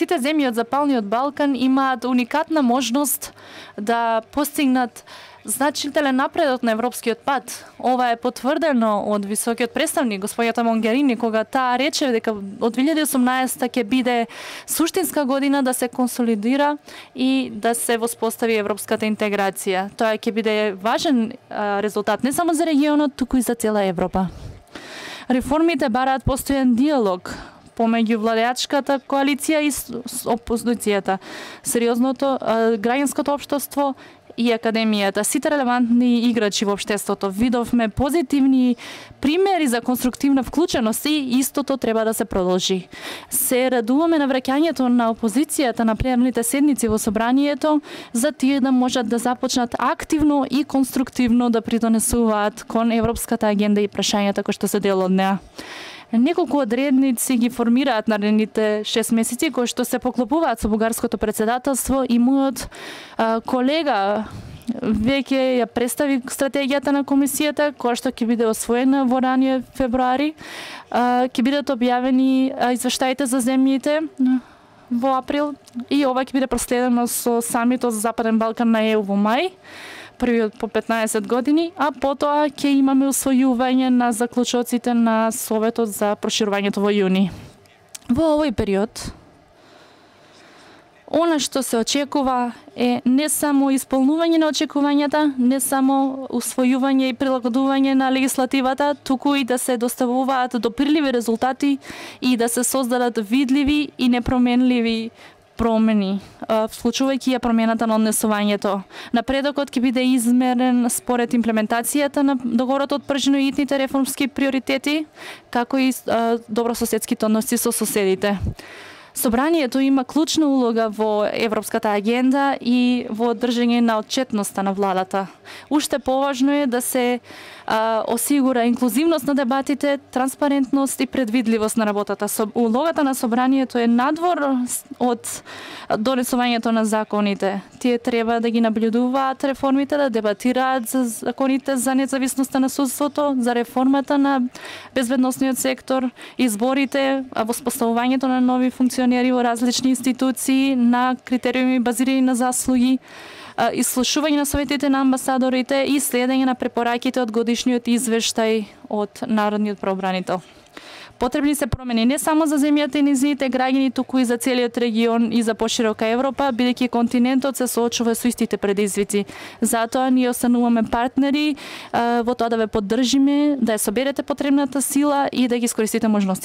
сите земји од Западниот Балкан имаат уникатна можност да постигнат значителен напредок на европскиот пат. Ова е потврдено од високиот представник господјата Монгерини, кога таа рече дека од 2018 ќе биде суштинска година да се консолидира и да се воспостави европската интеграција. Тоа ќе биде важен резултат не само за регионот, туку и за цела Европа. Реформите бараат постојан диалог помеѓу владеачката коалиција и опозицијата, сериозното граѓанското општество и академијата. Сите релевантни играчи во општеството видовме позитивни примери за конструктивна вклученост и истото треба да се продолжи. Се радуваме на враќањето на опозицијата на пленарните седници во собранието за тие да можат да започнат активно и конструктивно да придонесуваат кон европската агенда и прашањата кои што се дел од неа. Неколку одредници ги формираат наредните 6 месеци кои што се поклопуваат со бугарското председателство и мојот колега веќе ја представи стратегијата на комисијата која што ќе биде освоена во ранije февруари. Ќе бидат објавени извештаите за земјите во април и ова ќе биде проследено со самитот за Западен Балкан на ЕУ во мај, првиот по 15 години, а потоа ќе имаме усвојување на заклучоците на Советот за проширувањето во јуни. Во овој период, она што се очекува е не само исполнување на очекувањата, не само усвојување и прилагодување на легислативата, туку и да се доставуваат допирливи резултати и да се создадат видливи и непроменливи промени, вклучувајќи ја промената на однесувањето. Напредокот ќе биде измерен според имплементацијата на договорот од пржиноитните реформски приоритети, како и добрососедските односи со соседите. Собранието има клучна улога во европската агенда и во држање на отчетноста на владата. Уште поважно е да се осигура инклузивност на дебатите, транспарентност и предвидливост на работата. Улогата на собранието е надвор од донесувањето на законите. Тие треба да ги наблюдуваат реформите, да дебатираат за законите за независноста на судството, за реформата на безбедносниот сектор, изборите, воспоставувањето на нови функционери во различни институции, на критериуми базирани на заслуги, ислушување на советите на амбасадорите и следење на препораките од годишниот извештај од Народниот правобранител. Потребни се промени не само за земјата и нејзините граѓани, туку и за целиот регион и за поширока Европа, бидејќи континентот се соочува со истите предизвици. Затоа ние остануваме партнери во тоа да ве поддржиме, да ја соберете потребната сила и да ги искористите можностите.